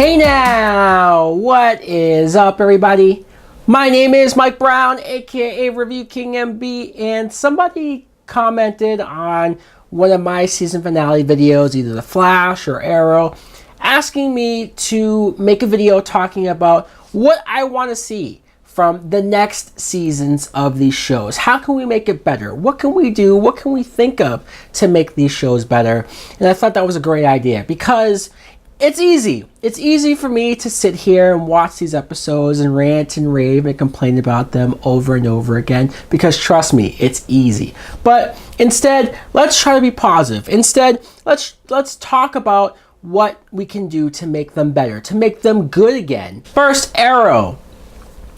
Hey now, what is up everybody? My name is Mike Brown, aka ReviewKingMB, and somebody commented on one of my season finale videos, either The Flash or Arrow, asking me to make a video talking about what I want to see from the next seasons of these shows. How can we make it better? What can we do? What can we think of to make these shows better? And I thought that was a great idea because it's easy. It's easy for me to sit here and watch these episodes and rant and rave and complain about them over and over again because trust me, it's easy. But instead, let's try to be positive. Instead, let's talk about what we can do to make them better, to make them good again. First, Arrow.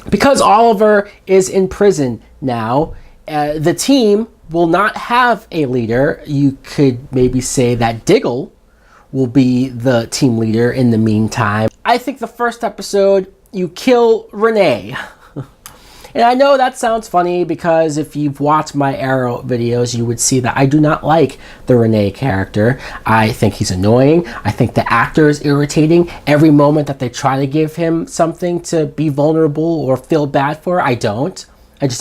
Because Oliver is in prison now, the team will not have a leader. You could maybe say that Diggle will be the team leader in the meantime. I think the first episode, you kill Renee. And I know that sounds funny because if you've watched my Arrow videos, you would see that I do not like the Renee character. I think he's annoying. I think the actor is irritating. Every moment that they try to give him something to be vulnerable or feel bad for, I don't.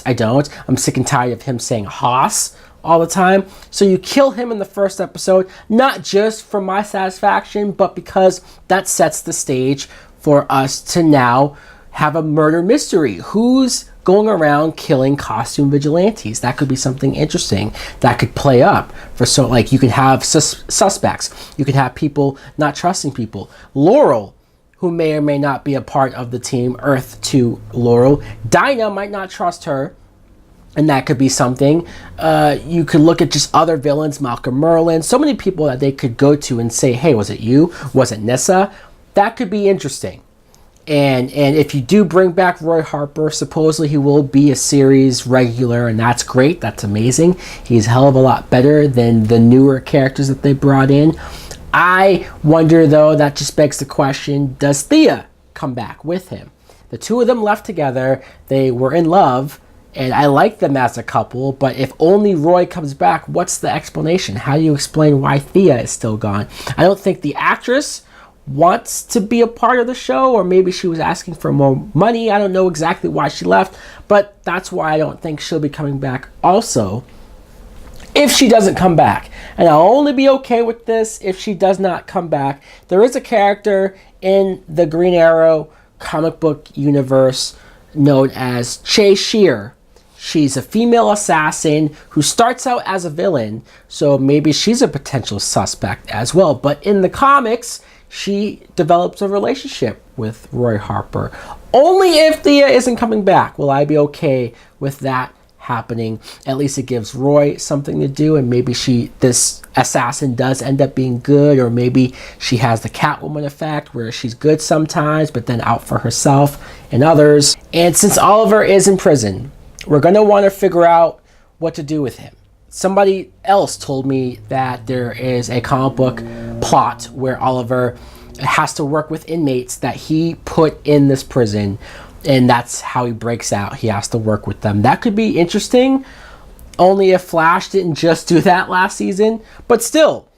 I don't. I'm sick and tired of him saying Hoss all the time. So you kill him in the first episode, not just for my satisfaction, but because that sets the stage for us to now have a murder mystery. Who's going around killing costume vigilantes? That could be something interesting that could play up for, so like you could have suspects, you could have people not trusting people. Laurel, who may or may not be a part of the team, Earth 2 Laurel. Dinah might not trust her, and that could be something. You could look at just other villains, Malcolm Merlin, so many people that they could go to and say, hey, was it you? Was it Nyssa? That could be interesting. And if you do bring back Roy Harper, supposedly he will be a series regular, and that's great. That's amazing. He's a hell of a lot better than the newer characters that they brought in. I wonder, though, that just begs the question, does Thea come back with him? The two of them left together. They were in love, and I like them as a couple, but if only Roy comes back, what's the explanation? How do you explain why Thea is still gone? I don't think the actress wants to be a part of the show, or maybe she was asking for more money. I don't know exactly why she left, but that's why I don't think she'll be coming back also if she doesn't come back. And I'll only be okay with this if she does not come back. There is a character in the Green Arrow comic book universe known as Che Shear. She's a female assassin who starts out as a villain, so maybe she's a potential suspect as well. But in the comics, she develops a relationship with Roy Harper. Only if Thea isn't coming back will I be okay with that happening. At least it gives Roy something to do, and maybe this assassin does end up being good, or maybe she has the Catwoman effect where she's good sometimes but then out for herself and others. And since Oliver is in prison, we're going to want to figure out what to do with him. Somebody else told me that there is a comic book plot where Oliver has to work with inmates that he put in this prison, and that's how he breaks out. He has to work with them. That could be interesting, only if Flash didn't just do that last season. But still,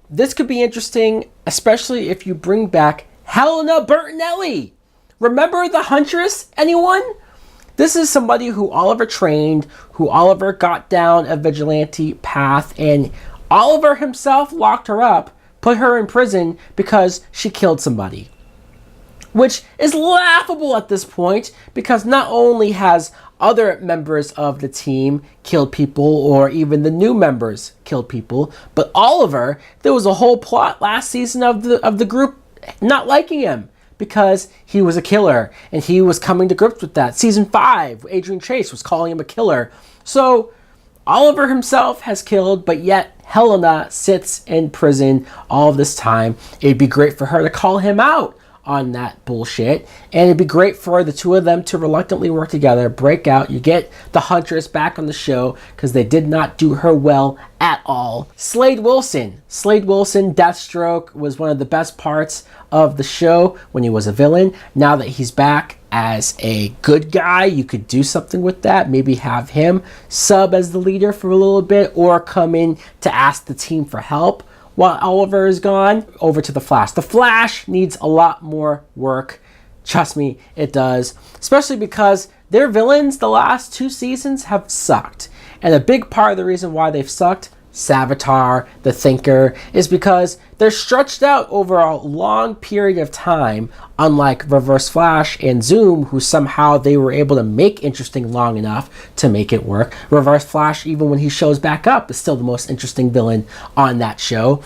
this could be interesting, especially if you bring back Helena Bertinelli. Remember the Huntress, anyone? This is somebody who Oliver trained, who Oliver got down a vigilante path, and Oliver himself locked her up, put her in prison because she killed somebody. Which is laughable at this point, because not only has other members of the team killed people, or even the new members killed people, but Oliver, there was a whole plot last season of the group not liking him because he was a killer, and he was coming to grips with that. Season 5, Adrian Chase was calling him a killer. So Oliver himself has killed, but yet Helena sits in prison all of this time. It'd be great for her to call him out on that bullshit, and it'd be great for the two of them to reluctantly work together, break out. You get the Huntress back on the show because they did not do her well at all. Slade Wilson, Deathstroke, was one of the best parts of the show when he was a villain. Now that he's back as a good guy, you could do something with that. Maybe have him sub as the leader for a little bit, or come in to ask the team for help, while Oliver is gone, over to the Flash. The Flash needs a lot more work. Trust me, it does. Especially because their villains the last 2 seasons have sucked. And a big part of the reason why they've sucked, Savitar, the Thinker, is because they're stretched out over a long period of time, unlike Reverse Flash and Zoom, who somehow they were able to make interesting long enough to make it work. Reverse Flash, even when he shows back up, is still the most interesting villain on that show.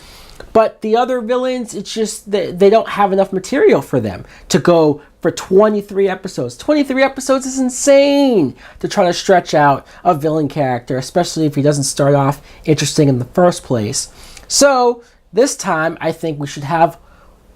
But the other villains, it's just they don't have enough material for them to go for 23 episodes. 23 episodes is insane to try to stretch out a villain character, especially if he doesn't start off interesting in the first place. So this time, I think we should have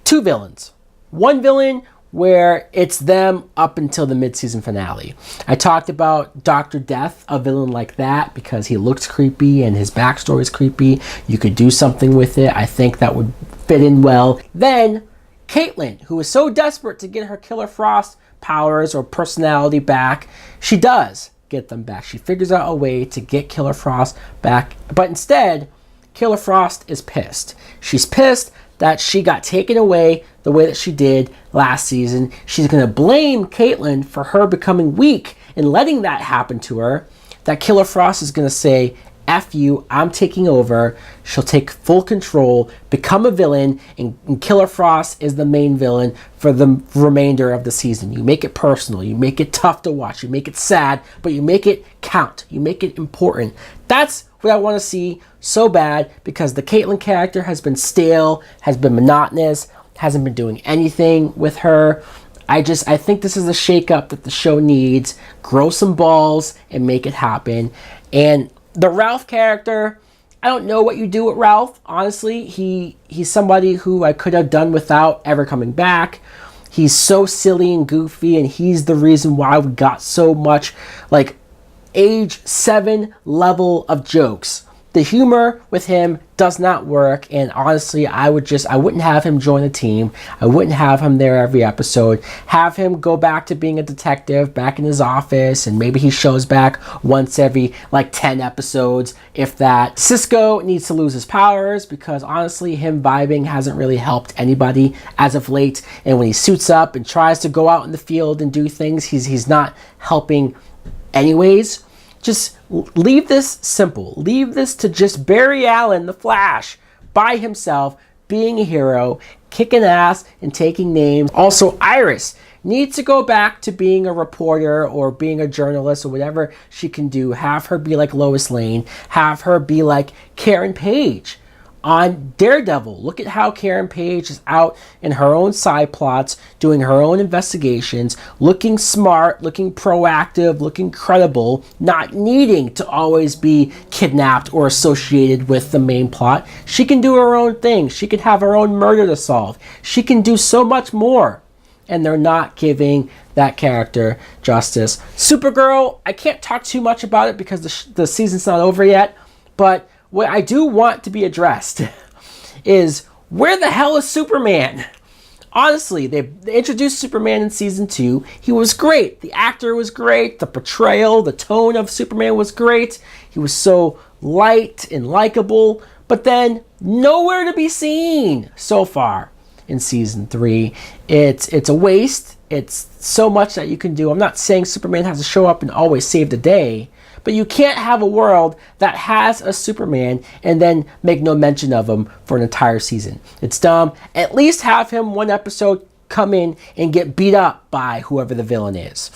2 villains. One villain where it's them up until the mid-season finale. I talked about Dr. Death, a villain like that, because he looks creepy and his backstory is creepy. You could do something with it. I think that would fit in well. Then Caitlin, who is so desperate to get her Killer Frost powers or personality back, she does get them back. She figures out a way to get Killer Frost back, but instead, Killer Frost is pissed. She's pissed that she got taken away the way that she did last season. She's going to blame Caitlin for her becoming weak and letting that happen to her. That Killer Frost is going to say, F you, I'm taking over. She'll take full control, become a villain, and Killer Frost is the main villain for the remainder of the season. You make it personal, you make it tough to watch, you make it sad, but you make it count, you make it important. That's what I want to see so bad, because the Caitlin character has been stale, has been monotonous, hasn't been doing anything with her. I think this is a shakeup that the show needs. Grow some balls and make it happen. And the Ralph character, I don't know what you do with Ralph. Honestly, he's somebody who I could have done without ever coming back. He's so silly and goofy, and he's the reason why we got so much like age 7 level of jokes. The humor with him does not work, and honestly, I wouldn't have him join the team. I wouldn't have him there every episode. Have him go back to being a detective, back in his office, and maybe he shows back once every 10 episodes, if that. Cisco needs to lose his powers, because honestly, him vibing hasn't really helped anybody as of late, and when he suits up and tries to go out in the field and do things, he's not helping anyways. Just leave this simple. Leave this to just Barry Allen, the Flash, by himself, being a hero, kicking ass and taking names. Also, Iris needs to go back to being a reporter or being a journalist or whatever she can do. Have her be like Lois Lane. Have her be like Karen Page on Daredevil. Look at how Karen Page is out in her own side plots, doing her own investigations, looking smart, looking proactive, looking credible, not needing to always be kidnapped or associated with the main plot. She can do her own thing. She can have her own murder to solve. She can do so much more. And they're not giving that character justice. Supergirl, I can't talk too much about it because the season's not over yet, but what I do want to be addressed is, where the hell is Superman? Honestly, they introduced Superman in season 2. He was great. The actor was great. The portrayal, the tone of Superman was great. He was so light and likable. But then, nowhere to be seen so far in season 3. It's a waste. It's so much that you can do. I'm not saying Superman has to show up and always save the day, but you can't have a world that has a Superman and then make no mention of him for an entire season. It's dumb. At least have him one episode come in and get beat up by whoever the villain is,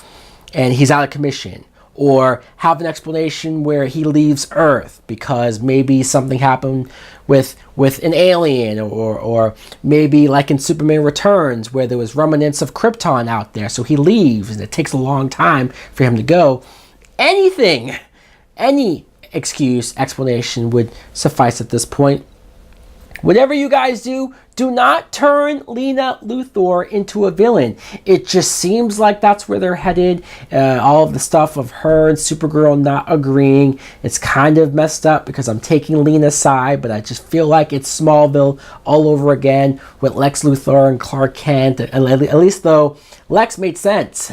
and he's out of commission. Or have an explanation where he leaves Earth because maybe something happened with an alien, or maybe like in Superman Returns where there was remnants of Krypton out there, so he leaves and it takes a long time for him to go. Anything, any excuse, explanation would suffice at this point. Whatever you guys do, do not turn Lena Luthor into a villain. It just seems like that's where they're headed. All of the stuff of her and Supergirl not agreeing, it's kind of messed up because I'm taking Lena's side, but I just feel like it's Smallville all over again with Lex Luthor and Clark Kent. At least though, Lex made sense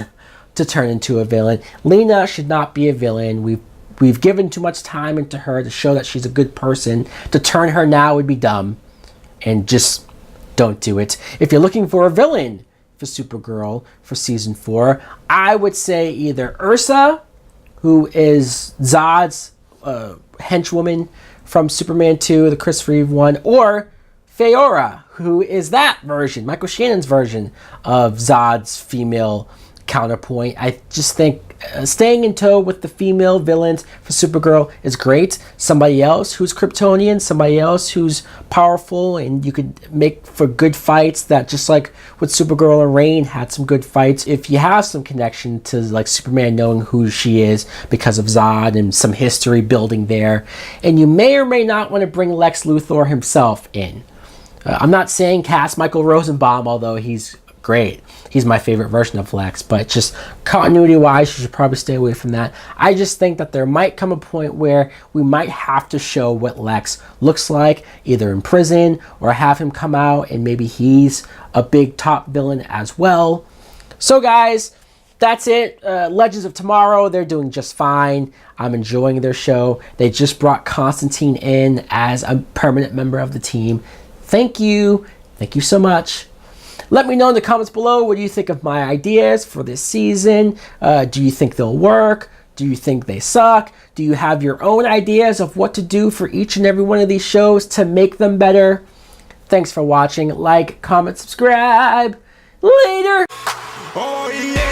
to turn into a villain. Lena should not be a villain. We've given too much time into her to show that she's a good person. To turn her now would be dumb. and just don't do it. If you're looking for a villain for Supergirl for season 4, I would say either Ursa, who is Zod's henchwoman from Superman 2, the Christopher Reeve one, or Faora, who is that version, Michael Shannon's version of Zod's female counterpoint. I just think staying in tow with the female villains for Supergirl is great. Somebody else who's Kryptonian, somebody else who's powerful, and you could make for good fights that, just like with Supergirl and Reign, had some good fights. If you have some connection to like Superman knowing who she is because of Zod and some history building there, and you may or may not want to bring Lex Luthor himself in. I'm not saying cast Michael Rosenbaum, although he's great. He's my favorite version of Lex, but just continuity-wise, you should probably stay away from that. I just think that there might come a point where we might have to show what Lex looks like, either in prison or have him come out and maybe he's a big top villain as well. So guys, that's it. Legends of Tomorrow, they're doing just fine. I'm enjoying their show. They just brought Constantine in as a permanent member of the team. Thank you. Thank you so much. Let me know in the comments below, what do you think of my ideas for this season? Do you think they'll work? Do you think they suck? Do you have your own ideas of what to do for each and every one of these shows to make them better? Thanks for watching. Like, comment, subscribe. Later. Oh, yeah.